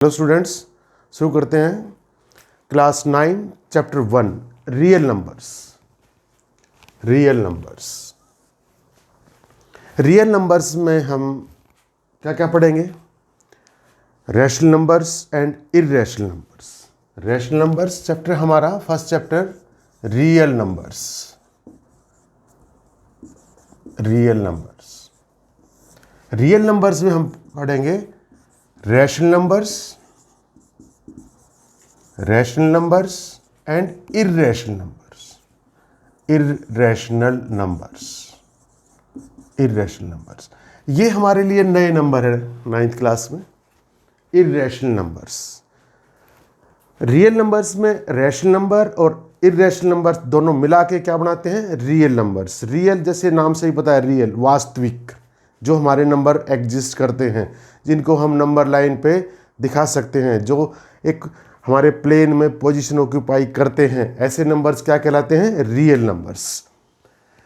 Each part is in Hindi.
हेलो स्टूडेंट्स, शुरू करते हैं class 9 chapter 1 real numbers. Real numbers में हम क्या क्या पढ़ेंगे? Rational numbers and irrational numbers. Rational numbers chapter हमारा फर्स्ट चैप्टर। रियल नंबर्स में हम पढ़ेंगे rational numbers and irrational numbers. ये हमारे लिए नए नंबर है 9th क्लास में। इर्रेशनल नंबर्स, रियल नंबर्स में रैशनल नंबर और इर्रेशनल नंबर्स दोनों मिला के क्या बनाते हैं? Real numbers. रियल जैसे नाम से ही पता है, रियल वास्तविक, जो हमारे नंबर एग्जिस्ट करते हैं, जिनको हम नंबर लाइन पे दिखा सकते हैं, जो एक हमारे प्लेन में पोजीशन ऑक्यूपाई करते हैं, ऐसे नंबर्स क्या कहलाते हैं? Real numbers.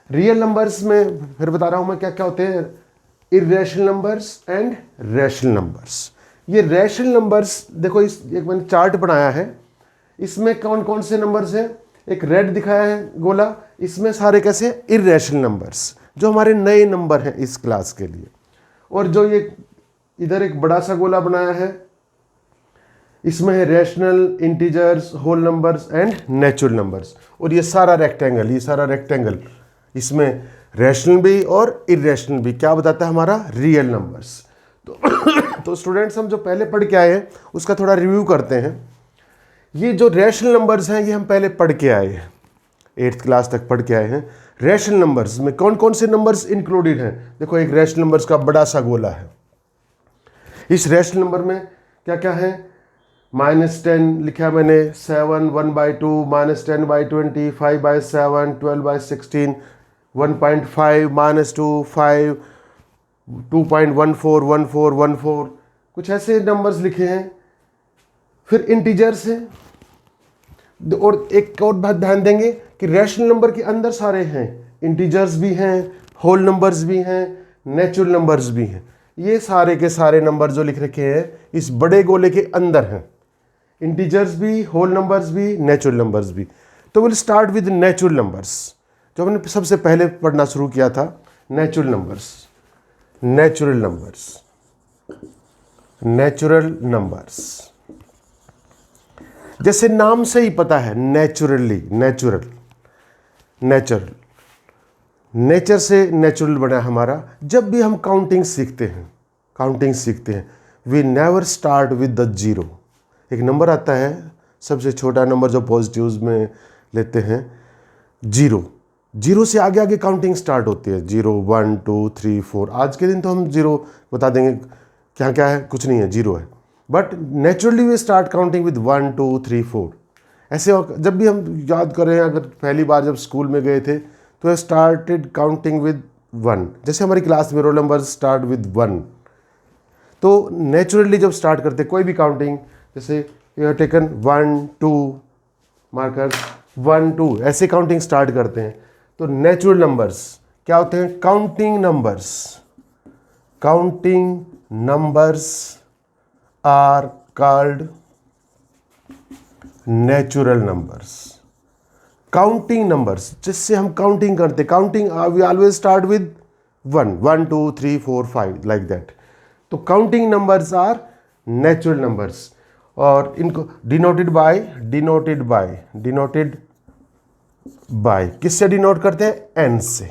रियल नंबर्स में फिर बता रहा हूं मैं क्या क्या होते हैं। Irrational numbers and rational numbers. ये रैशनल नंबर्स देखो, इस एक मैंने चार्ट बनाया है, इसमें कौन कौन से नंबर्स हैं। एक रेड दिखाया है गोला, इसमें सारे कैसे? इर्रेशनल नंबर्स, जो हमारे नए नंबर हैं इस क्लास के लिए। और जो ये इधर एक बड़ा सा गोला बनाया है, इसमें है rational, integers, whole numbers and natural numbers. और ये सारा रेक्टेंगल, इसमें रैशनल भी और इर्रेशनल भी क्या बताता है? हमारा रियल नंबर्स। तो स्टूडेंट्स, हम जो पहले पढ़ के आए हैं उसका थोड़ा रिव्यू करते हैं। ये जो रैशनल नंबर्स हैं ये हम पहले पढ़ के आए हैं, 8th क्लास तक पढ़ के आए हैं। रैशनल नंबर्स में कौन कौन से नंबर्स इंक्लूडेड हैं? देखो, एक रैशनल नंबर्स का बड़ा सा गोला है। इस रैशनल नंबर में क्या क्या है? -10 लिखा मैंने, 7, 1/2, -10/20, 5/7, 12/16, 1.5, -2, 5, 2.14, 14, 14, कुछ ऐसे नंबर्स लिखे हैं। फिर इंटीजर्स हैं। और एक और बात ध्यान देंगे कि रैशनल नंबर के अंदर सारे हैं, इंटीजर्स भी हैं, होल नंबर्स भी हैं, नेचुरल नंबर्स भी हैं। ये सारे के सारे नंबर जो लिख रखे हैं इस बड़े गोले के अंदर हैं, इंटीजर्स भी, होल नंबर्स भी, नेचुरल नंबर्स भी। तो will start with natural numbers, जो हमने सबसे पहले पढ़ना शुरू किया था। नेचुरल नंबर्स जैसे नाम से ही पता है, नेचुरल नेचर से नेचुरल बना हमारा। जब भी हम काउंटिंग सीखते हैं, we never start with the zero. एक नंबर आता है, सबसे छोटा नंबर जो पॉजिटिव्स में लेते हैं, जीरो से आगे आगे काउंटिंग स्टार्ट होती है। 0, 1, 2, 3, 4। आज के दिन तो हम जीरो बता देंगे क्या क्या है, कुछ नहीं है, जीरो है। But naturally we start counting with 1, 2, 3, 4। ऐसे जब भी हम याद करें, अगर पहली बार जब स्कूल में गए थे तो स्टार्टेड काउंटिंग विद 1। जैसे हमारी क्लास में रोल नंबर स्टार्ट विद 1। तो नेचुरली जब स्टार्ट करते कोई भी काउंटिंग, जैसे यू हैव टेकन 1, 2 मार्कर, 1, 2, ऐसे काउंटिंग स्टार्ट करते हैं। तो नेचुरल नंबर्स क्या होते हैं? Counting numbers are called natural numbers. Counting numbers जिससे हम काउंटिंग करते, counting we always start with 1, 1, 2, 3, 4, 5 like that. तो counting numbers are natural numbers. और इनको डिनोटेड बाय किससे डिनोट करते हैं? एन से,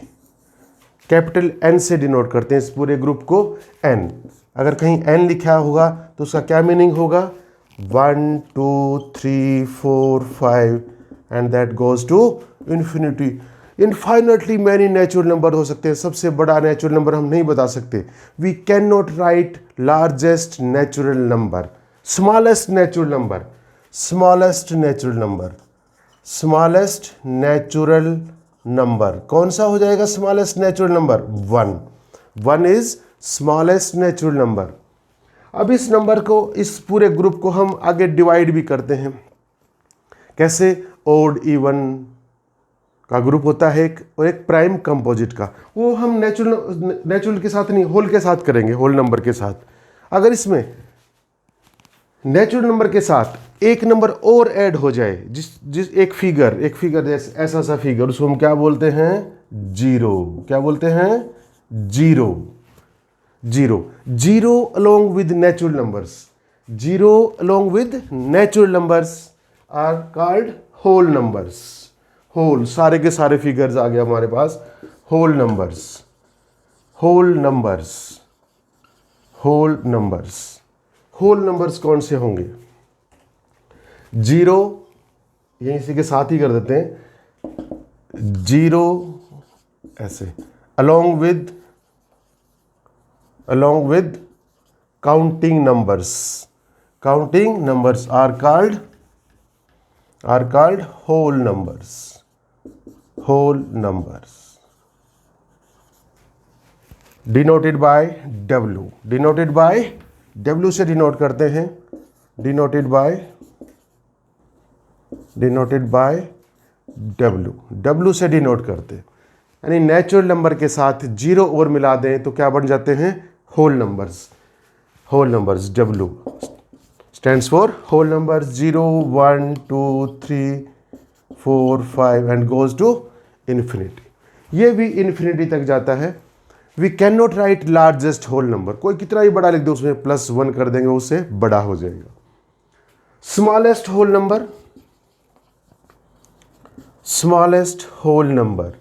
कैपिटल एन से डिनोट करते हैं इस पूरे ग्रुप को, एन। अगर कहीं एन लिखा होगा तो उसका क्या मीनिंग होगा? 1, 2, 3, 4, 5 and that goes to infinity. Infinitely many natural number हो सकते हैं। सबसे बड़ा नेचुरल नंबर हम नहीं बता सकते। We can not write largest natural number, smallest natural number कौन सा हो जाएगा? Smallest natural number 1 is smallest natural number. अब इस नंबर को, इस पूरे ग्रुप को हम आगे डिवाइड भी करते हैं। कैसे? ओड इवन का ग्रुप होता है एक, और एक प्राइम कंपोजिट का। वो हम नेचुरल के साथ नहीं, होल के साथ करेंगे, होल नंबर के साथ। अगर इसमें नेचुरल नंबर के साथ एक नंबर और ऐड हो जाए, जिस एक फिगर जैसे ऐसा सा फिगर, उसको हम क्या बोलते हैं? जीरो। क्या बोलते हैं? Zero. Zero along with natural numbers, zero along with natural numbers are called whole numbers. Whole, सारे के सारे फिगर्स आ गए हमारे पास, whole numbers. Whole numbers, whole numbers. Whole numbers कौन से होंगे? जीरो, यहीं इसी के साथ ही कर देते हैं, जीरो ऐसे, along with counting numbers. Counting numbers are called whole numbers. Whole numbers denoted by W। Denoted by W से डिनोट करते हैं, डिनोटेड बाय W से डिनोट करते हैं। यानी नेचुरल नंबर के साथ जीरो और मिला दें तो क्या बन जाते हैं? Whole numbers. Whole numbers, W stands for whole numbers. 0 1 2 3 4 5 and goes to infinity. ये भी इन्फिनिटी तक जाता है। We can not write largest whole number, कोई कितना ही बड़ा लिख दो उसमें +1 कर देंगे, उससे बड़ा हो जाएगा। Smallest whole number, smallest whole number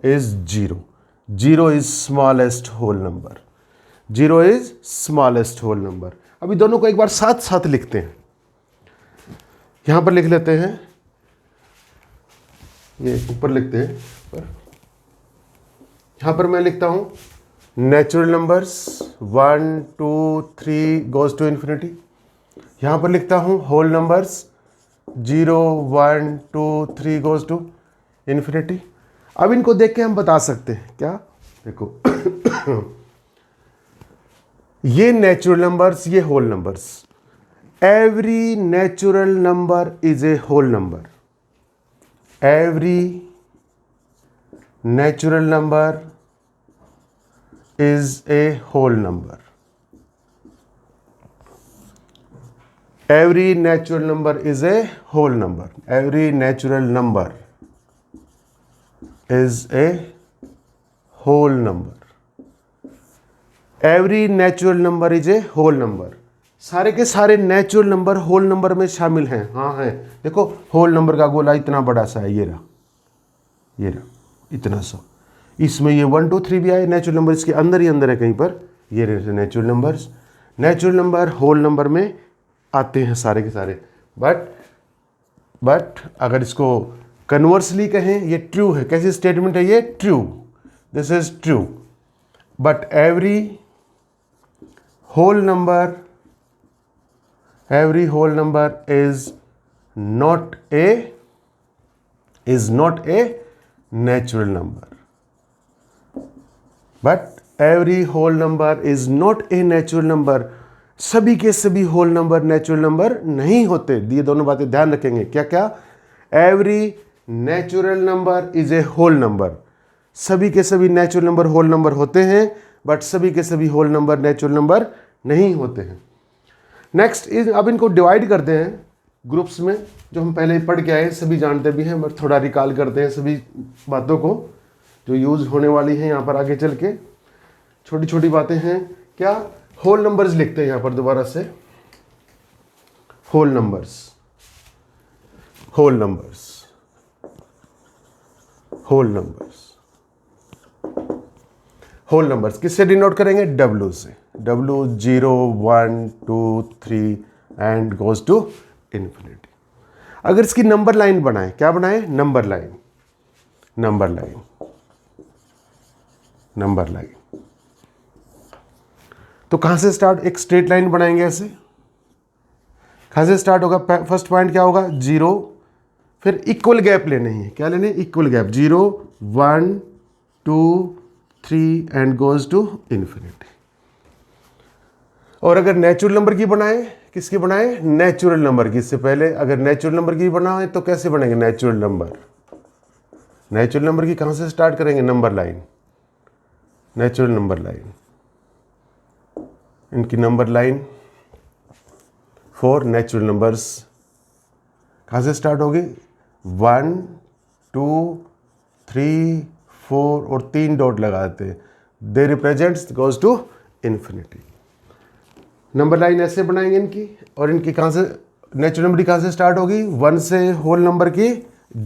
is zero. Zero is smallest whole number. Zero is smallest whole number. अभी दोनों को एक बार साथ साथ लिखते हैं। यहां पर लिख लेते हैं, ये ऊपर लिखते हैं पर, यहां पर मैं लिखता हूं natural numbers 1 2 3 goes to infinity. यहां पर लिखता हूं whole numbers 0 1 2 3 goes to infinity. अब इनको देख के हम बता सकते हैं क्या? देखो ये नेचुरल नंबर्स, ये whole numbers. Every natural number is a whole number. Every natural number is a whole number. Every natural number is a whole number. Every natural number is a whole number. Every natural number is a whole number. सारे के सारे नेचुरल नंबर होल नंबर में शामिल हैं। हाँ हैं, देखो होल नंबर का गोला इतना बड़ा सा है, ये रहा इतना सा। इसमें ये 1 2 3 भी आए, नेचुरल नंबर इसके अंदर ही अंदर है कहीं पर। ये natural numbers, natural number whole number में आते हैं सारे के सारे। बट अगर इसको कन्वर्सली कहें, ये ट्रू है। कैसी स्टेटमेंट है ये? True, this is true. But every whole number is not a natural number. But every whole number is not a natural number. सभी के सभी होल नंबर नेचुरल नंबर नहीं होते। ये दोनों बातें ध्यान रखेंगे। क्या क्या? Every natural number is a whole number. सभी के सभी नेचुरल नंबर होल नंबर होते हैं, बट सभी के सभी होल नंबर नेचुरल नंबर नहीं होते हैं। नेक्स्ट इज, अब इनको डिवाइड करते हैं ग्रुप्स में, जो हम पहले पढ़ के आए, सभी जानते भी हैं, बट थोड़ा रिकॉल करते हैं सभी बातों को जो यूज होने वाली हैं यहाँ पर आगे चल के। छोटी छोटी बातें हैं। क्या? होल नंबर्स लिखते हैं यहाँ पर दोबारा से। Whole numbers, whole numbers, whole numbers, whole numbers किससे डिनोट करेंगे? W से। W 0 1 2 3 and goes to infinity. अगर इसकी नंबर लाइन बनाएं, क्या बनाएं? Number line, number line, number line. तो कहां से स्टार्ट? एक स्ट्रेट लाइन बनाएंगे ऐसे। कहां से स्टार्ट होगा? फर्स्ट पॉइंट क्या होगा? 0, फिर इक्वल गैप लेने हैं। क्या लेने? Equal gap. 0 1 2 3 and goes to infinity. और अगर नेचुरल नंबर की बनाए, किसकी बनाए? नेचुरल नंबर की। इससे पहले अगर नेचुरल नंबर की बनाए तो कैसे बनेंगे नेचुरल नंबर? नेचुरल नंबर की कहां से स्टार्ट करेंगे? Number line, natural number line. इनकी नंबर लाइन 4 नेचुरल नंबर्स कहाँ से स्टार्ट होगी? 1 2 3 4 और 3 डॉट लगाते हैं, they represents goes to infinity. Number line ऐसे बनाएंगे इनकी, और इनकी कहाँ से नेचुरल नंबर कहाँ से स्टार्ट होगी? 1 से, होल नंबर की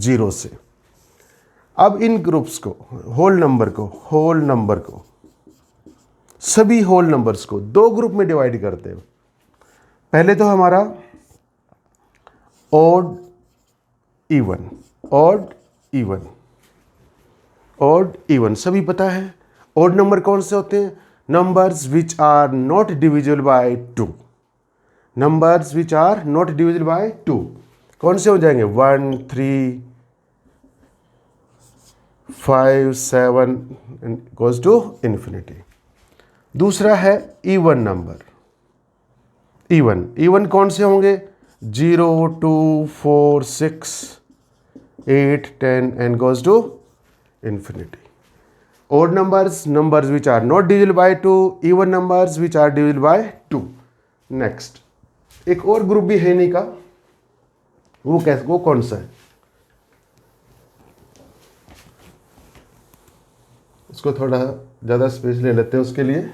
0 से। अब इन ग्रुप्स को, होल नंबर को सभी होल नंबर्स को 2 ग्रुप में डिवाइड करते हैं। पहले तो हमारा ऑड इवन सभी पता है। ऑड नंबर कौन से होते हैं? Numbers which are not divisible by 2। Numbers which are not divisible by 2 कौन से हो जाएंगे? 1 3 5 7 गोज टू इन्फिनिटी। दूसरा है इवन नंबर। इवन कौन से होंगे? 0 2 4 6 8 10 and goes to infinity. odd numbers which are not divisible by 2, even numbers which are divisible by 2। Next एक और ग्रुप भी है इन्हीं का, वो कौन सा है? उसको थोड़ा ज़्यादा स्पेस ले लेते हैं उसके लिए।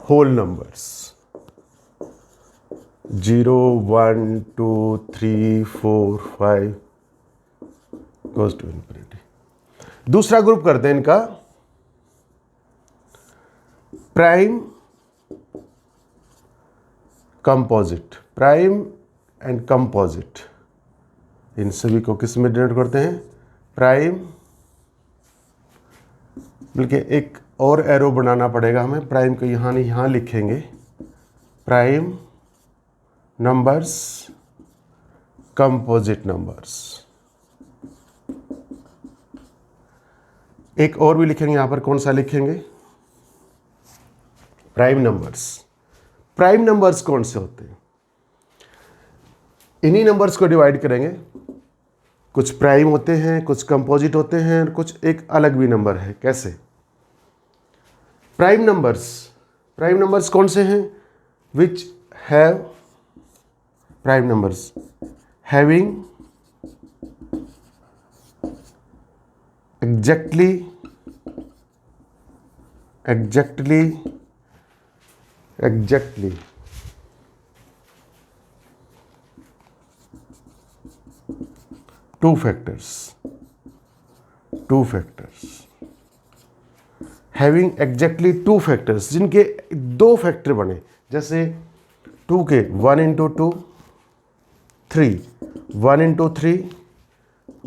Whole numbers 0 1 2 3 4 5 goes to infinity. दूसरा ग्रुप करते हैं इनका प्राइम एंड कंपोजिट। इन सभी को किस में डिनोट करते हैं? प्राइम, बल्कि एक और एरो बनाना पड़ेगा हमें, प्राइम को यहाँ लिखेंगे, प्राइम नंबर्स, कंपोजिट नंबर्स। एक और भी लिखेंगे यहां पर, कौन सा लिखेंगे? प्राइम नंबर्स कौन से होते हैं? इन्हीं नंबर्स को डिवाइड करेंगे, कुछ प्राइम होते हैं, कुछ कंपोजिट होते हैं, कुछ एक अलग भी नंबर है। कैसे? प्राइम नंबर्स कौन से हैं? Which have, prime numbers having exactly 2 factors, having exactly 2 factors, जिनके 2 फैक्टर बने, जैसे 2 के 1 into 2 3, 1 into 3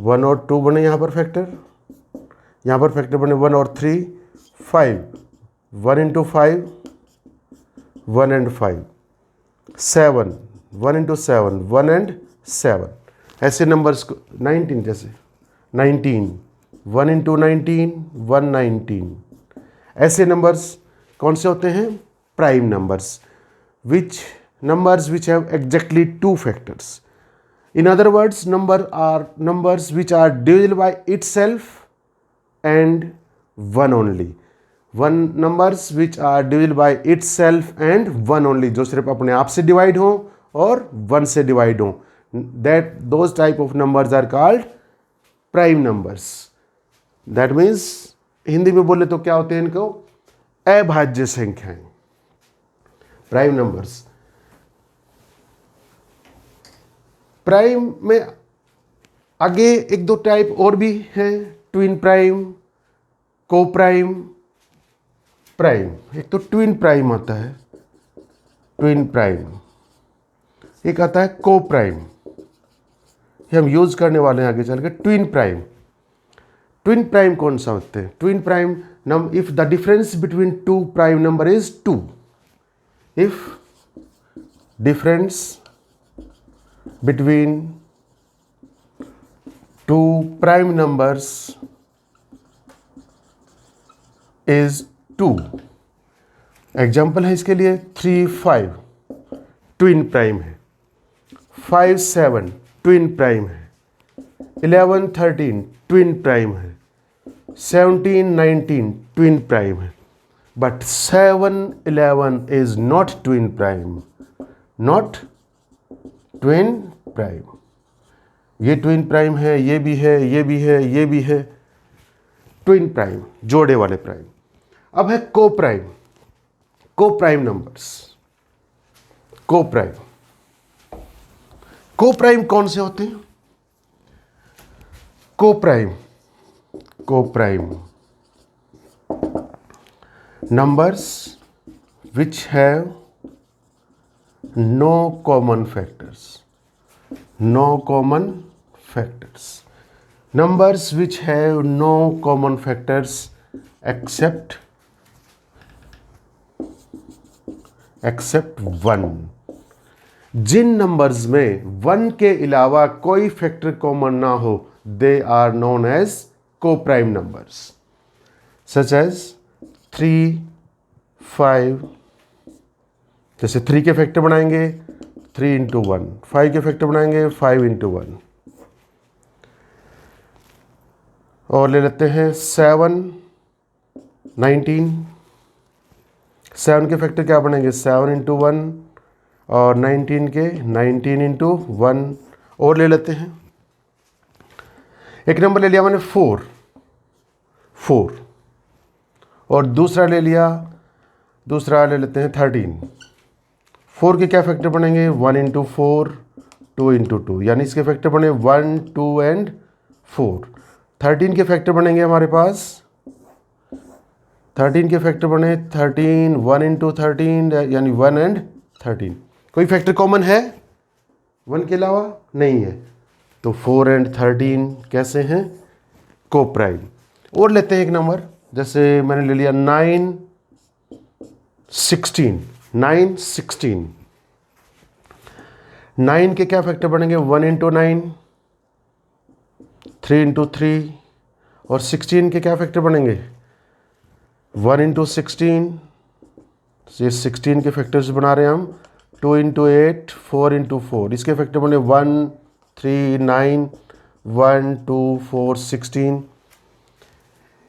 1 और 2 बने यहाँ पर फैक्टर, यहाँ पर फैक्टर बने 1 और 3 5, 1 into 5 1 and 5, 7 1 into 7 1 and 7। ऐसे नंबर्स को 19, जैसे 19 1 into 19 119। ऐसे नंबर्स कौन से होते हैं? Prime numbers. Numbers which have exactly 2 factors. In other words, numbers which are divisible by itself and 1 only. Numbers which are divisible by itself and 1 only, जो सिर्फ अपने आप से डिवाइड हो और 1 से डिवाइड हो, those type of numbers are called prime numbers. That means Hindi में बोले तो क्या होते हैं इनको? अभाज्य संख्याएं, प्राइम नंबर्स। प्राइम में आगे 1-2 टाइप और भी हैं, ट्विन प्राइम, को प्राइम। एक तो ट्विन प्राइम आता है, ट्विन प्राइम। एक आता है को प्राइम, ये हम यूज करने वाले हैं आगे चल के। ट्विन प्राइम कौन सा होते हैं? Twin prime if the difference between 2 prime number is 2, if difference between 2 prime numbers is 2। Example है इसके लिए 3 5 ट्विन प्राइम है, 5 7 ट्विन प्राइम है, 11 13 ट्विन प्राइम है, 17 19 ट्विन प्राइम है। but 711 is not twin prime, not twin prime. ये ट्विन प्राइम है, ये भी है, ये भी है, ये भी है, ट्विन प्राइम, जोड़े वाले प्राइम. अब है को प्राइम. को प्राइम नंबर्स. को प्राइम. को प्राइम कौन से होते हैं? को प्राइम. को prime numbers which have no common factors. No common factors. Numbers which have no common factors except 1. जिन नंबर्स में 1 के अलावा कोई फैक्टर कॉमन ना हो, they are known as coprime numbers. Such as 3, 5. जैसे 3 के फैक्टर बनाएंगे 3 इंटू 1, 5 के फैक्टर बनाएंगे 5 इंटू 1. और ले लेते हैं 7, 19. 7 के फैक्टर क्या बनेंगे? 7 इंटू 1. और 19 के 19 इंटू 1. और ले लेते हैं एक नंबर ले लिया मैंने 4. और दूसरा ले लिया, दूसरा ले लेते हैं 13. 4 के क्या फैक्टर बनेंगे? 1 इंटू 4, 2 इंटू 2, यानी इसके फैक्टर बने 1, 2 एंड 4. 13 के फैक्टर बनेंगे हमारे पास, 13 के फैक्टर बने 13, 1 इंटू 13 यानी 1 एंड 13. कोई फैक्टर कॉमन है 1 के अलावा? नहीं है. तो 4 एंड 13 कैसे हैं? को प्राइम. और लेते हैं एक नंबर, जैसे मैंने ले लिया 9, 16. 9, 16. 9 के क्या फैक्टर बनेंगे? 1 इंटू 9, 3 इंटू 3. और 16 के क्या फैक्टर बनेंगे? 1 इंटू 16. ये 16 के फैक्टर्स बना रहे हैं हम. 2 इंटू 8, 4 इंटू 4. इसके फैक्टर बने 1, 3, 9, 1, 2, 4, 16.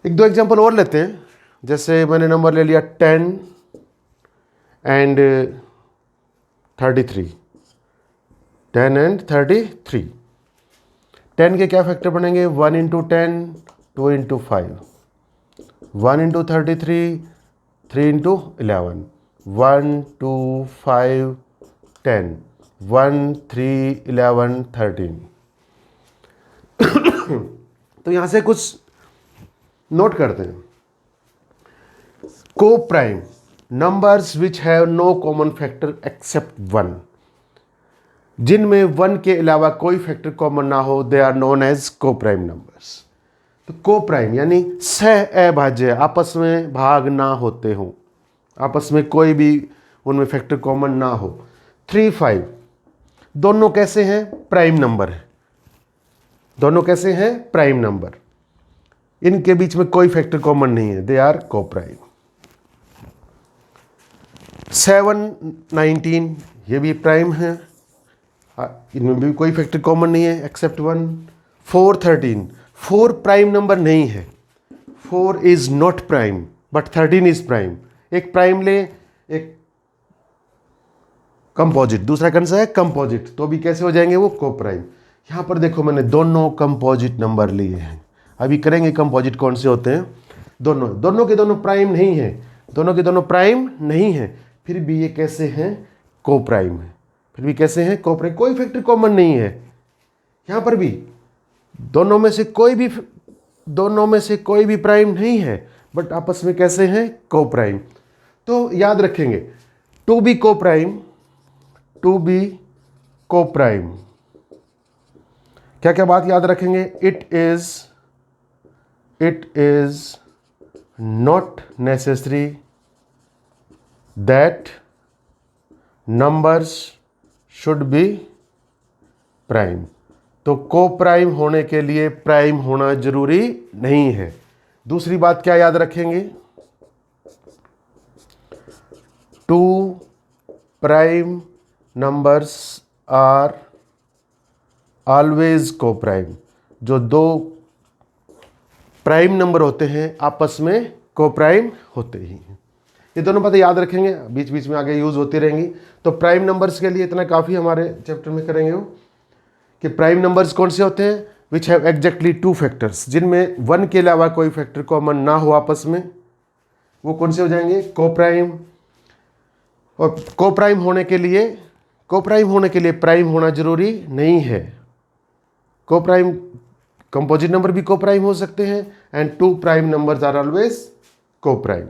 एक दो एग्जांपल और लेते हैं. जैसे मैंने नंबर ले लिया 10 एंड 33. 10 एंड 33. 10 के क्या फैक्टर बनेंगे? 1 इंटू 10, 2 इंटू 5. 1 into 33, 3 into 11. 1, 2, 5, 10. 1, 3, 11, 13. तो यहां से कुछ नोट करते हैं. Coprime numbers which have no common factor except 1. जिनमें 1 के अलावा कोई फैक्टर कॉमन ना हो, they are known as coprime numbers. तो को प्राइम यानी सह अभाज्य, आपस में भाग ना होते हों, आपस में कोई भी उनमें फैक्टर कॉमन ना हो. 3, 5 दोनों कैसे हैं? प्राइम नंबर है. दोनों कैसे हैं? Prime number. इनके बीच में कोई फैक्टर कॉमन नहीं है, दे आर को प्राइम. 7, 19 ये भी प्राइम है, इनमें भी कोई फैक्टर कॉमन नहीं है एक्सेप्ट 1. 4, 13 4 प्राइम नंबर नहीं है. 4 is not prime but 13 is prime. एक प्राइम ले, एक कंपोजिट, दूसरा कौन सा है? कंपोजिट. तो भी कैसे हो जाएंगे वो? को प्राइम. यहां पर देखो मैंने दोनों कंपोजिट नंबर लिए हैं. अभी करेंगे कंपोजिट कौन से होते हैं. दोनों के दोनों प्राइम नहीं है, दोनों के दोनों प्राइम नहीं है, फिर भी ये कैसे हैं? को प्राइम है. फिर भी कैसे हैं? को प्राइम. कोई फैक्टर कॉमन नहीं है यहां पर भी. दोनों में से कोई भी प्राइम नहीं है, बट आपस में कैसे हैं? को प्राइम. तो याद रखेंगे टू बी को प्राइम, टू बी को प्राइम. क्या क्या बात याद रखेंगे? It is not necessary that numbers should be prime. तो को प्राइम होने के लिए प्राइम होना जरूरी नहीं है. दूसरी बात क्या याद रखेंगे? Two prime numbers are always coprime. जो दो प्राइम नंबर होते हैं आपस में को प्राइम होते ही हैं. ये दोनों बातें याद रखेंगे, बीच बीच में आगे यूज़ होती रहेंगी। तो प्राइम नंबर्स के लिए इतना काफ़ी हमारे चैप्टर में करेंगे वो कि प्राइम नंबर्स कौन से होते हैं, विच हैव एग्जैक्टली 2 फैक्टर्स, जिनमें 1 के अलावा कोई फैक्टर कॉमन ना हो आपस में, वो कौन से हो जाएंगे, कोप्राइम। और कोप्राइम होने के लिए प्राइम होना जरूरी नहीं है। कोप्राइम कंपोजिट नंबर भी कोप्राइम हो सकते हैं and 2 prime numbers are always coprime.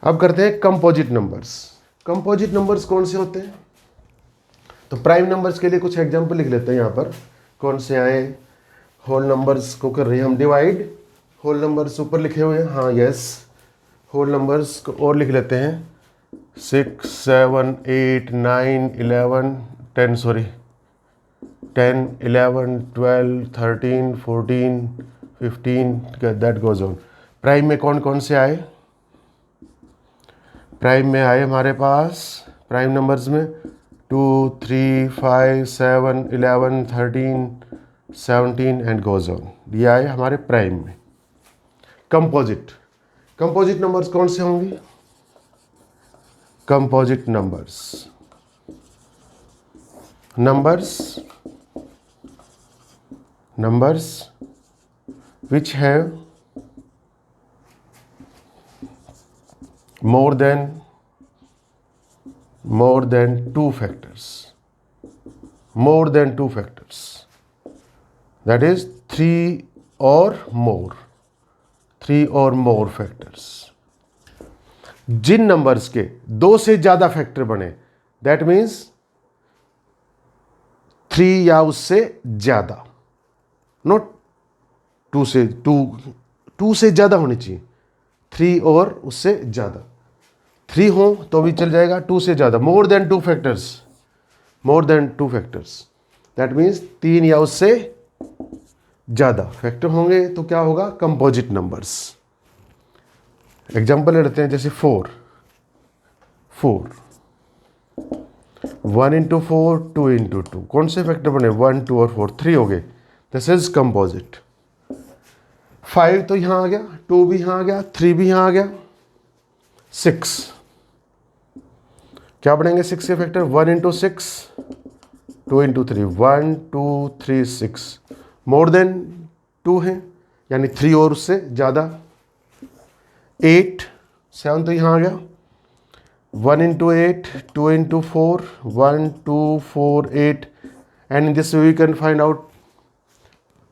अब करते हैं कंपोजिट नंबर्स। कंपोजिट नंबर्स कौन से होते हैं, तो प्राइम नंबर्स के लिए कुछ एग्जांपल लिख लेते हैं यहाँ पर कौन से आए। होल नंबर्स को कर रहे हैं हम डिवाइड, होल नंबर्स ऊपर लिखे हुए हैं, हाँ यस, होल नंबर्स को और लिख लेते हैं 6 7 8 9 11 10 sorry 10 11 12 13 14 15 that goes on. Prime में कौन कौन से आए, प्राइम में आए हमारे पास प्राइम नंबर्स में 2 3 5 7 11 13 17 एंड गोज ऑन, ये आए हमारे प्राइम में। कंपोजिट नंबर्स कौन से होंगे, composite numbers which have more than two factors, that is 3 or more factors। जिन नंबर्स के 2 से ज़्यादा फैक्टर बने, दैट मीन्स 3 या उससे ज़्यादा, नॉट 2 से ज़्यादा होनी चाहिए, 3 और उससे ज़्यादा, 3 हो तो भी चल जाएगा, 2 से ज़्यादा, more than two factors, that means 3 या उससे ज़्यादा फैक्टर होंगे तो क्या होगा, कंपोजिट नंबर्स। एग्जाम्पल लेते हैं, जैसे 4 1 into 4 2 into 2, कौन से फैक्टर बने, 1 2 और 4, 3 हो गए, दिस इज कंपोजिट। 5 तो यहाँ आ गया, 2 भी यहाँ आ गया, 3 भी यहाँ आ गया, 6 क्या बनेंगे, 6 के factor 1 into 6 2 into 3 1 2 3 6, more than 2 है यानी 3 और उससे ज़्यादा। 8 7 तो यहाँ आ गया, 1 into 8 2 into 4 1 2 4 8, and in this way we can find out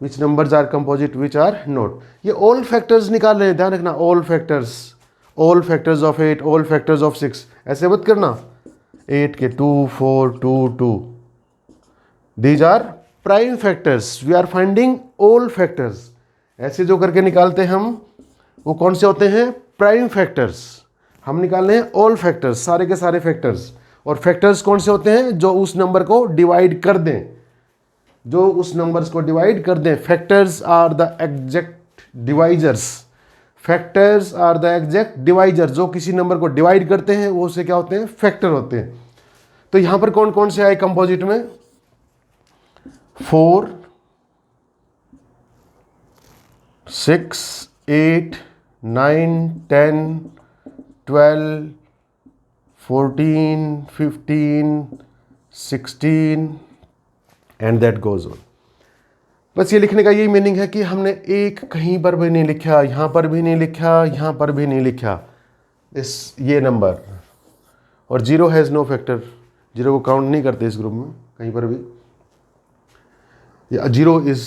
which numbers are composite, which are not। ये all factors निकाल रहे हैं, ध्यान रखना, all factors of 8, all factors of 6, ऐसे मत करना, 8 के 2 4 2 2, these are prime factors, we are finding all factors। ऐसे जो करके निकालते हैं हम, वो कौन से होते हैं, प्राइम फैक्टर्स। हम निकाल रहे हैं ऑल फैक्टर्स, सारे के सारे फैक्टर्स। और फैक्टर्स कौन से होते हैं, जो उस नंबर को डिवाइड कर दें, factors are the exact divisors, जो किसी नंबर को डिवाइड करते हैं वो उसे क्या होते हैं, फैक्टर होते हैं। तो यहां पर कौन कौन से आए कंपोजिट में, 4 6 8 9 10 12 14 15 16 एंड दैट गोज ऑन। बस ये लिखने का यही मीनिंग है कि हमने एक कहीं पर भी नहीं लिखा, यहाँ पर भी नहीं लिखा, यहाँ पर भी नहीं लिखा ये नंबर, और 0 हैज़ नो फैक्टर, 0 को काउंट नहीं करते इस ग्रुप में कहीं पर भी। 0 इज़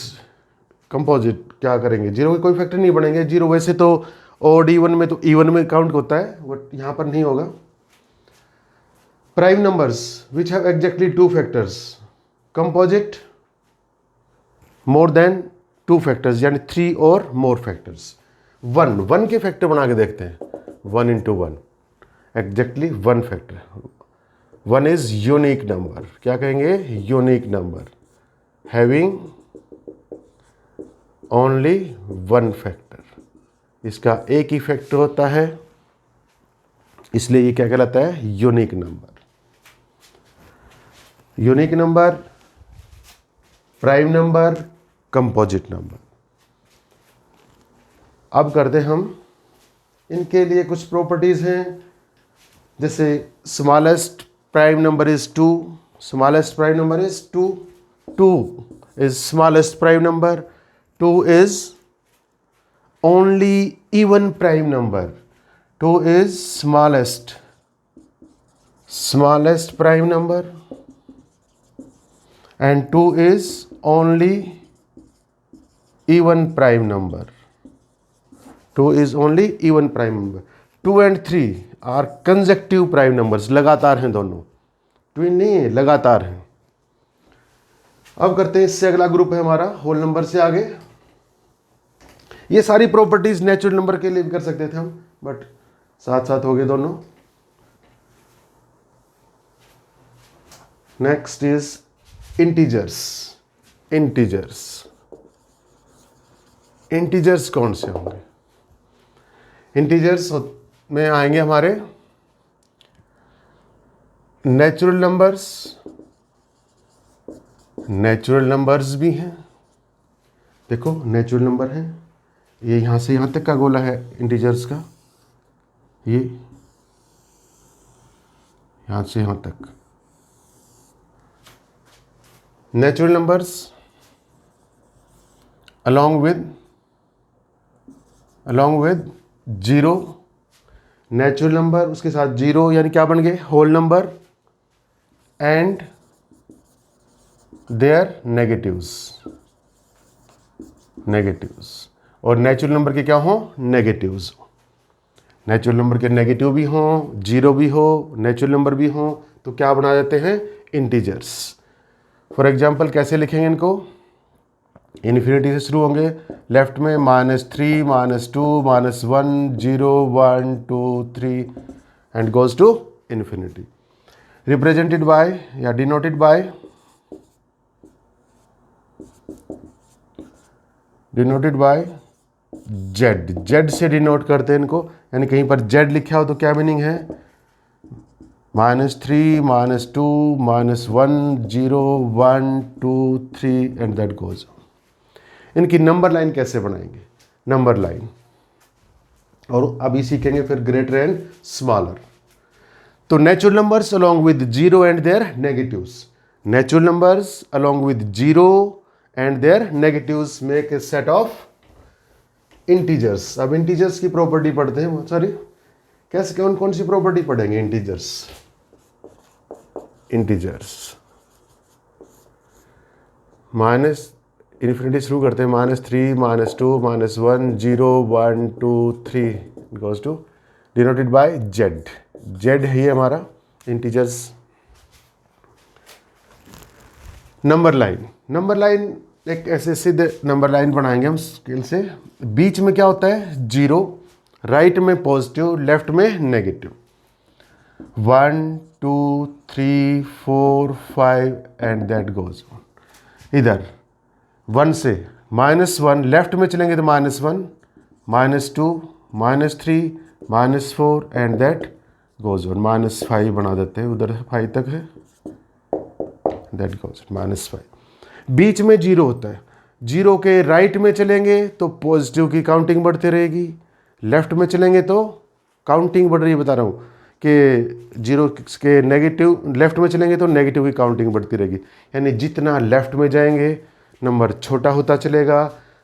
कंपोजिट, क्या करेंगे, 0 के कोई फैक्टर नहीं बनेंगे। 0 वैसे तो ऑड इवन में तो इवन में काउंट होता है, बट यहाँ पर नहीं होगा। Prime numbers which have exactly 2 factors, composite more than 2 factors यानी 3 और मोर फैक्टर्स। 1 के फैक्टर बना के देखते हैं, 1 into 1 exactly 1 factor. 1 is unique number, क्या कहेंगे, unique number having only 1 factor, इसका एक ही फैक्टर होता है, इसलिए ये क्या कहलाता है, unique number. Unique number, prime number, composite number. अब करते हम इनके लिए कुछ प्रॉपर्टीज़ हैं, जैसे smallest prime number is 2, smallest prime number is 2, 2 is smallest prime number, 2 is only even prime number, 2 is smallest prime number, and 2 is only even prime number, 2 is only even prime number. 2 and 3 are consecutive prime numbers, लगातार हैं दोनों, ट्विन नहीं है, लगातार हैं। अब करते हैं इससे अगला ग्रुप है हमारा होल नंबर से आगे। ये सारी प्रॉपर्टीज नेचुरल नंबर के लिए भी कर सकते थे हम, बट साथ साथ हो गए दोनों। Next is integers. इंटीजर्स कौन से होंगे? इंटीजर्स में आएंगे हमारे नेचुरल नंबर्स भी हैं। देखो नेचुरल नंबर है, ये यहाँ से यहाँ तक का गोला है इंटीजर्स का, ये यहाँ से यहाँ तक। Natural numbers along with zero, natural number उसके साथ जीरो यानी क्या बन गए? Whole number and their negatives. और नेचुरल नंबर के क्या हो? नेगेटिव्स। नेचुरल नंबर के नेगेटिव भी हों, जीरो भी हो, नेचुरल नंबर भी हों, तो क्या बना देते हैं? इंटीजर्स। फॉर एग्जांपल कैसे लिखेंगे इनको? इन्फिनिटी से शुरू होंगे, लेफ्ट में -3, -2, -1, 0, 1, 2, 3 and goes to infinity. Represented by या डिनोटेड बाय जेड से डिनोट करते हैं इनको, यानी कहीं पर जेड लिखा हो तो क्या मीनिंग है? -3, -2, -1, 0, 1, 2, 3 एंड दैट गोज। इनकी नंबर लाइन कैसे बनाएंगे? नंबर लाइन, और अभी सीखेंगे फिर ग्रेटर एंड स्मॉलर। तो natural numbers along with zero and their negatives, natural numbers along with zero and their negatives make a set of integers. अब इंटीजर्स की प्रॉपर्टी पढ़ते हैं बहुत सारी। कैसे, कौन सी प्रॉपर्टी पढ़ेंगे? इंटीजर्स माइनस इन्फिनिटी शुरू करते हैं, -3, -2, -1, 0, 1, 2, 3 goes to denoted by Z है ये हमारा इंटीजर्स। नंबर लाइन एक ऐसे सीधे नंबर लाइन बनाएंगे हम स्केल से। बीच में क्या होता है? जीरो, राइट में पॉजिटिव, लेफ्ट में नेगेटिव। 1, 2, 3, 4, 5 and that goes. इधर 1 से -1, लेफ्ट में चलेंगे तो -1, -2, -3, -4 एंड दैट गोज ऑन। -5 बना देते हैं, उधर 5 तक है, दैट गोज -5। बीच में जीरो होता है, जीरो के राइट में चलेंगे तो पॉजिटिव की काउंटिंग बढ़ती रहेगी, लेफ्ट में चलेंगे तो काउंटिंग बढ़ रही है, बता रहा हूँ कि जीरो के नेगेटिव, लेफ्ट में चलेंगे तो नेगेटिव की काउंटिंग बढ़ती रहेगी। यानी जितना लेफ्ट में जाएंगे नंबर छोटा होता चलेगा,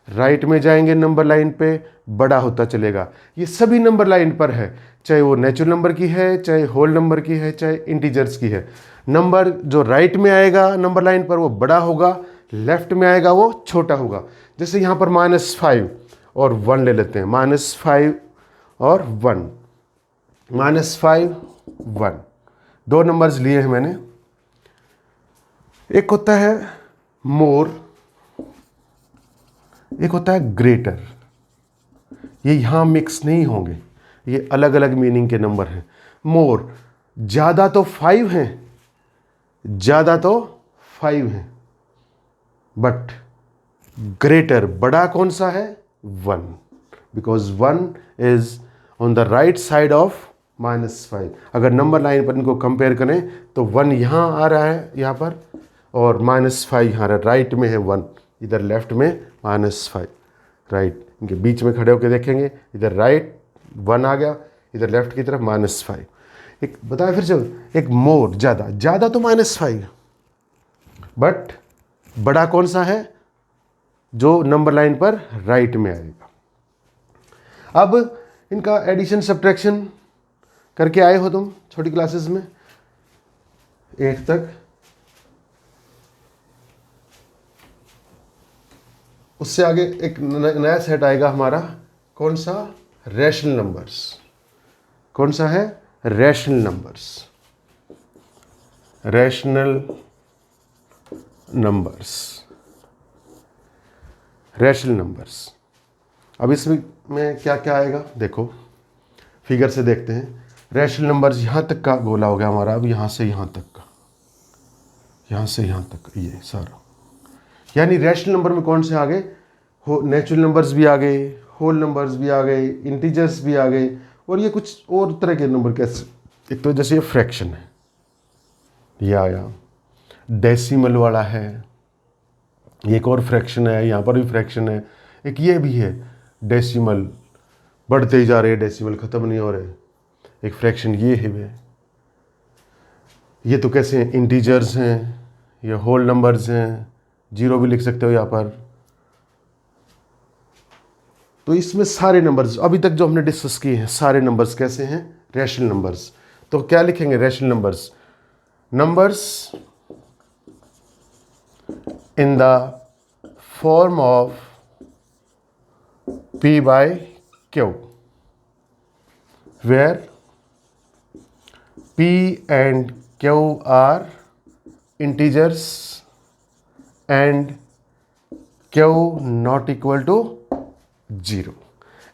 राइट में जाएंगे नंबर लाइन पे बड़ा होता चलेगा। ये सभी नंबर लाइन पर है, चाहे वो नेचुरल नंबर की है, चाहे होल नंबर की है, चाहे इंटीजर्स की है। नंबर जो राइट में आएगा नंबर लाइन पर वो बड़ा होगा, लेफ्ट में आएगा वो छोटा होगा। जैसे यहाँ पर -5 और 1 ले लेते हैं, -5 और 1, -5, 1 दो नंबर्स लिए हैं मैंने। एक होता है मोर, एक होता है ग्रेटर। ये यहाँ मिक्स नहीं होंगे, ये अलग अलग मीनिंग के नंबर हैं। मोर ज़्यादा तो 5 हैं, बट ग्रेटर बड़ा कौन सा है? 1, because 1 is on the right side of -5। अगर नंबर लाइन पर इनको कंपेयर करें तो 1 यहाँ आ रहा है यहाँ पर, और -5 यहाँ राइट में है 1, इधर लेफ्ट में -5 राइट। इनके बीच में खड़े होकर देखेंगे, इधर राइट 1 आ गया, इधर लेफ्ट की तरफ -5। एक बताया फिर से, एक मोर ज़्यादा तो -5, बट बड़ा कौन सा है, जो नंबर लाइन पर राइट में आएगा। अब इनका एडिशन सब्ट्रैक्शन करके आए हो तुम छोटी क्लासेस में 8 तक। उससे आगे एक नया सेट आएगा हमारा, कौन सा, रैशनल नंबर्स। कौन सा है, rational numbers. Rational numbers, rational numbers. अब इसमें क्या क्या आएगा, देखो फिगर से देखते हैं। रैशनल नंबर्स यहाँ तक का गोला हो गया हमारा, अब यहाँ से यहाँ तक का, यहाँ से यहाँ तक ये सारा, यानी रैशनल नंबर में कौन से आ गए, हो नेचुरल नंबर्स भी आ गए, होल नंबर्स भी आ गए, इंटीजर्स भी आ गए, और ये कुछ और तरह के नंबर कैसे, एक तो जैसे ये फ्रैक्शन है, ये आया, डेसिमल वाला है, एक और फ्रैक्शन है, यहाँ पर भी फ्रैक्शन है, एक ये भी है डेसिमल, बढ़ते ही जा रहे हैं डेसिमल, ख़त्म नहीं हो रहे, एक फ्रैक्शन ये है वे। ये तो कैसे हैं, इंटीजर्स हैं, ये होल नंबर्स हैं, जीरो भी लिख सकते हो यहाँ पर। तो इसमें सारे नंबर्स अभी तक जो हमने डिस्कस किए हैं, सारे नंबर्स कैसे हैं, रैशनल नंबर्स। तो क्या लिखेंगे, rational numbers, numbers in the form of P by Q, where P and Q are integers and Q not equal to 0।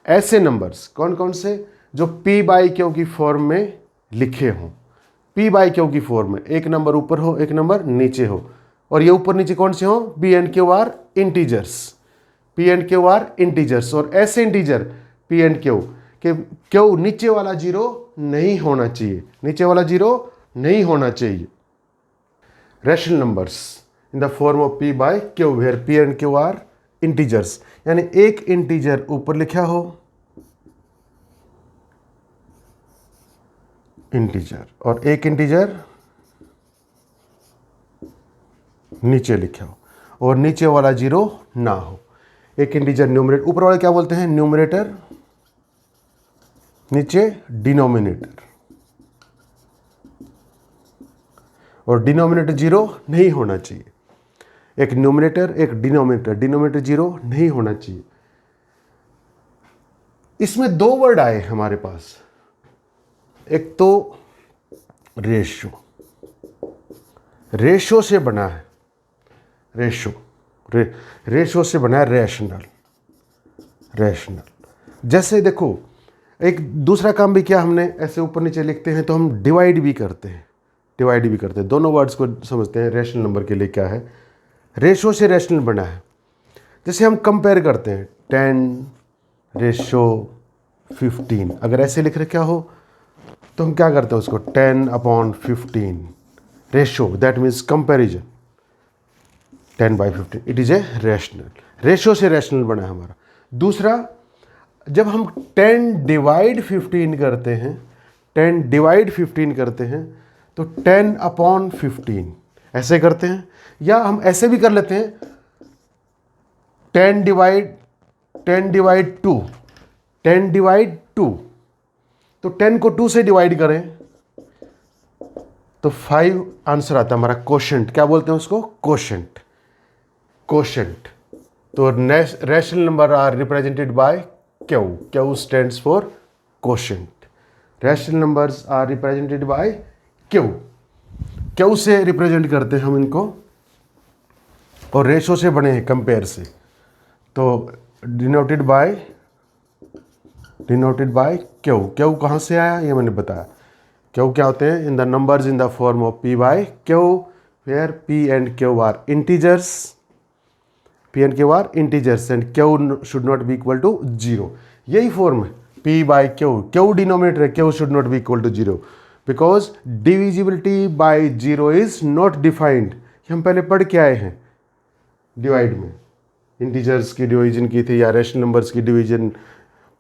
ऐसे नंबर्स कौन कौन से, जो P by Q की फॉर्म में लिखे हों, P by Q की फॉर्म में, एक नंबर ऊपर हो एक नंबर नीचे हो, और ये ऊपर नीचे कौन से हो, P and Q are integers, P and Q are integers, और ऐसे इंटीजर P and Q के Q नीचे वाला जीरो नहीं होना चाहिए, नीचे वाला जीरो नहीं होना चाहिए। Rational numbers in the form of P by Q where P and Q are integers, यानी एक इंटीजर ऊपर लिखा हो, इंटीजर, और एक इंटीजर नीचे लिखा हो, और नीचे वाला जीरो ना हो। एक इंटीजर न्यूमरेटर, ऊपर वाले क्या बोलते हैं, न्यूमरेटर, नीचे डिनोमिनेटर, और डिनोमिनेटर जीरो नहीं होना चाहिए। एक न्यूमरेटर एक डिनोमिनेटर, डिनोमिनेटर जीरो नहीं होना चाहिए। इसमें दो वर्ड आए हमारे पास, एक तो रेशो, रेशो से बना है, रेशो रेशो से बना है रैशनल। रैशनल जैसे देखो, एक दूसरा काम भी किया हमने, ऐसे ऊपर नीचे लिखते हैं तो हम डिवाइड भी करते हैं, डिवाइड भी करते हैं, दोनों वर्ड्स को समझते हैं। रैशनल नंबर के लिए क्या है, रेशो से रैशनल बना है। जैसे हम कंपेयर करते हैं 10:15, अगर ऐसे लिख रखा हो तो हम क्या करते हैं उसको, 10/15 ratio, that means comparison, 10/15, it is a rational. Ratio से रैशनल बना है हमारा। दूसरा, जब हम 10/15 करते हैं, 10/15 करते हैं तो 10/15 ऐसे करते हैं, या हम ऐसे भी कर लेते हैं 10/2, 10/2, तो 10 को 2 से डिवाइड करें तो 5 आंसर आता है हमारा, कोशेंट, क्या बोलते हैं उसको, कोशेंट, कोशेंट। तो rational number are represented by Q, Q stands for quotient. Rational numbers are represented by Q, Q से रिप्रेजेंट करते हैं हम इनको, और रेशो से बने हैं, कंपेयर से, तो डिनोटेड बाय क्यू। क्यू कहाँ से आया ये मैंने बताया। क्यू क्या होते हैं, in the numbers in the form of P by Q where P and Q are integers, P and Q are integers and Q should not be equal to 0। यही फॉर्म है P by Q, Q denominator है, Q should not be equal to 0 because divisibility by 0 is not defined। हम पहले पढ़ के आए हैं डिवाइड में, इंटीजर्स की डिवीजन की थी, या रैशनल नंबर्स की डिवीजन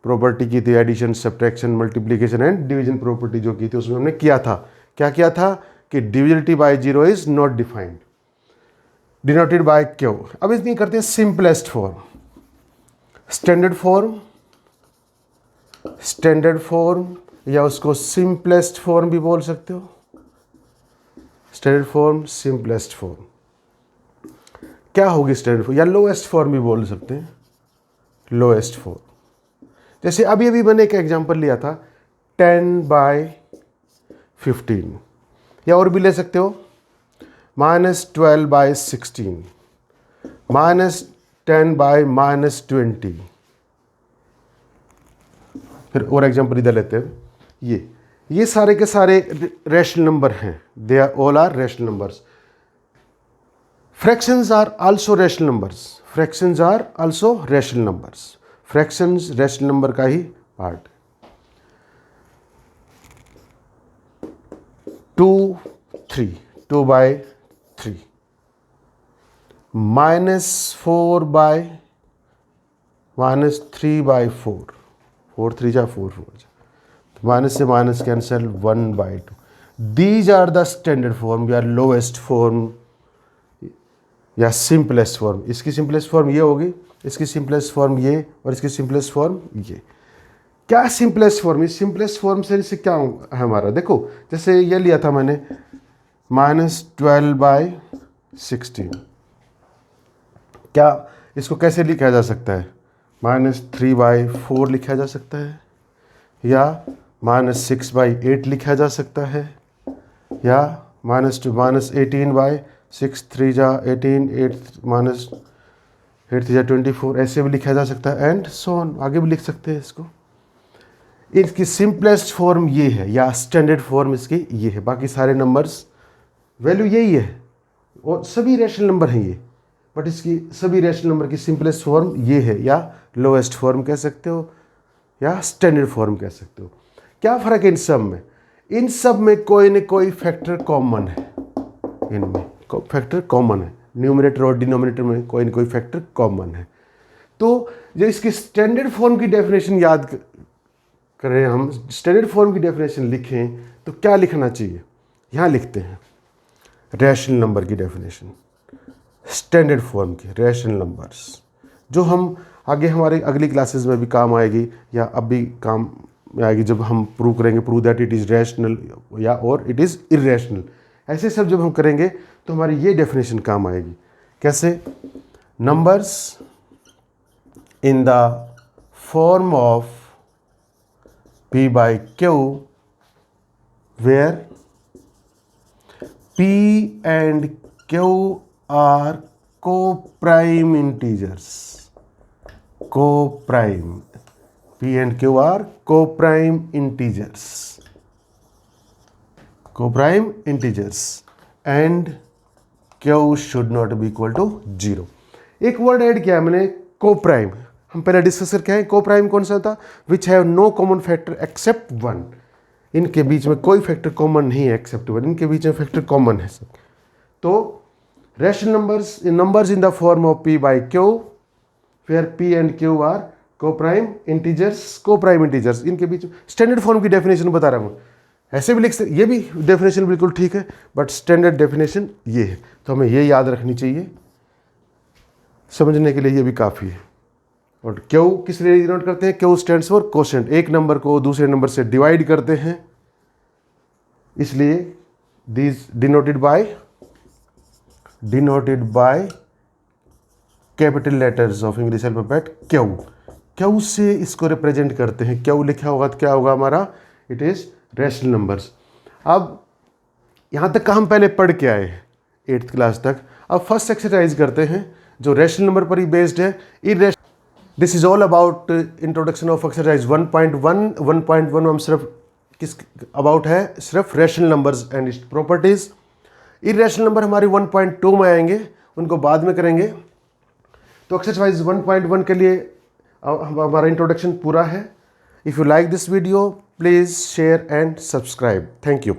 प्रॉपर्टी की थी, addition, subtraction, multiplication and division property जो की थी, उसमें हमने किया था, क्या किया था कि divisibility by zero is not defined, denoted by Q. अब इसमें करते हैं सिंपलेस्ट फॉर्म, स्टैंडर्ड फॉर्म या उसको सिंपलेस्ट फॉर्म भी बोल सकते हो, स्टैंडर्ड फॉर्म, सिंपलेस्ट फॉर्म। क्या होगी स्टैंडर्ड फॉर्म, या लोएस्ट फॉर्म भी बोल सकते हैं, लोएस्ट फॉर्म। जैसे अभी अभी मैंने एक एग्जांपल लिया था 10/15, या और भी ले सकते हो -12/16, -10/-20। फिर और एग्जांपल इधर लेते हैं, ये सारे के सारे रैशनल नंबर हैं, they are all are rational numbers. Fractions are also rational numbers, fractions are also rational numbers, fractions rational number का ही पार्ट। 2/3, 2/3, -3/4, 4 3 जा 4 4 जा, माइनस से minus cancel, 1/2। These are the standard form या लोएस्ट फॉर्म या सिंपलेस्ट फॉर्म। इसकी सिंपलेस्ट फॉर्म ये होगी, इसकी सिंपलेस्ट फॉर्म ये, और इसकी सिंपलेस्ट फॉर्म ये। क्या सिंपलेस्ट फॉर्म, इस सिंपलेस्ट फॉर्म से क्या है हमारा, देखो जैसे ये लिया था मैंने -12/16, क्या इसको कैसे लिखा जा सकता है, -3/4 लिखा जा सकता है, या -6/8 लिखा जा सकता है, या -18/6, 3 जा 18, 8 -8 3 जा 24, ऐसे भी लिखा जा सकता है, एंड सो ऑन, आगे भी लिख सकते हैं इसको। इसकी सिंपलेस्ट फॉर्म ये है, या स्टैंडर्ड फॉर्म इसकी ये है। बाकी सारे नंबर्स वैल्यू यही है, और सभी रैशनल नंबर हैं ये, बट इसकी सभी रैशनल नंबर की सिंपलेस्ट फॉर्म ये है, या लोएस्ट फॉर्म कह सकते हो, या स्टैंडर्ड फॉर्म कह सकते हो। क्या फ़र्क है इन सब में, इन सब में कोई न कोई फैक्टर कॉमन है, इनमें फैक्टर कॉमन है, न्यूमरेटर और डिनोमिनेटर में कोई न कोई फैक्टर कॉमन है। तो जो इसकी स्टैंडर्ड फॉर्म की डेफिनेशन याद करें, हम स्टैंडर्ड फॉर्म की डेफिनेशन लिखें तो क्या लिखना चाहिए, यहाँ लिखते हैं रैशनल नंबर की डेफिनेशन, स्टैंडर्ड फॉर्म की रैशनल नंबर्स, जो हम आगे हमारे अगली क्लासेस में भी काम आएगी, या अब भी काम में आएगी जब हम प्रूव करेंगे, prove that it is rational या और इट इज़ इर्रेशनल। ऐसे सब जब हम करेंगे तो हमारी ये डेफिनेशन काम आएगी। कैसे, numbers in the form of P/Q where P and Q are co-prime integers, co-prime, P and Q are co-prime integers, co-prime integers, and Q should not be equal to 0। एक वर्ड ऐड किया मैंने, co-prime। हम पहले डिस्कस करके आए, को प्राइम कौन सा था, which have no common factor except 1। इनके बीच में कोई फैक्टर कॉमन नहीं है एक्सेप्ट 1, इनके बीच में फैक्टर कॉमन है सब। तो rational numbers in the form of P/Q where P and Q are coprime integers, इनके बीच में स्टैंडर्ड फॉर्म की डेफिनेशन बता रहा हूँ। ऐसे भी लिख सकते, ये भी डेफिनेशन बिल्कुल ठीक है, बट स्टैंडर्ड डेफिनेशन ये है, तो हमें ये याद रखनी चाहिए, समझने के लिए ये भी काफ़ी है। और क्यू किस लिए डिनोट करते हैं, क्यू स्टैंड्स फॉर कोशेंट, एक नंबर को दूसरे नंबर से डिवाइड करते हैं, इसलिए these denoted by capital letters of English alphabet Q, Q से इसको रिप्रेजेंट करते हैं। क्यू लिखा होगा तो क्या होगा हमारा, इट इज रैशनल नंबर्स। अब यहाँ तक का हम पहले पढ़ के आए 8th क्लास तक। अब फर्स्ट एक्सरसाइज करते हैं जो रैशनल नंबर पर ही बेस्ड है। This is all about introduction of exercise 1.1। 1.1 हम सिर्फ किस अबाउट है, सिर्फ rational numbers and its properties. Irrational number हमारे 1.2 में आएंगे, उनको बाद में करेंगे। तो एक्सरसाइज 1.1 के लिए हमारा इंट्रोडक्शन पूरा है। If you like this video please share and subscribe. Thank you.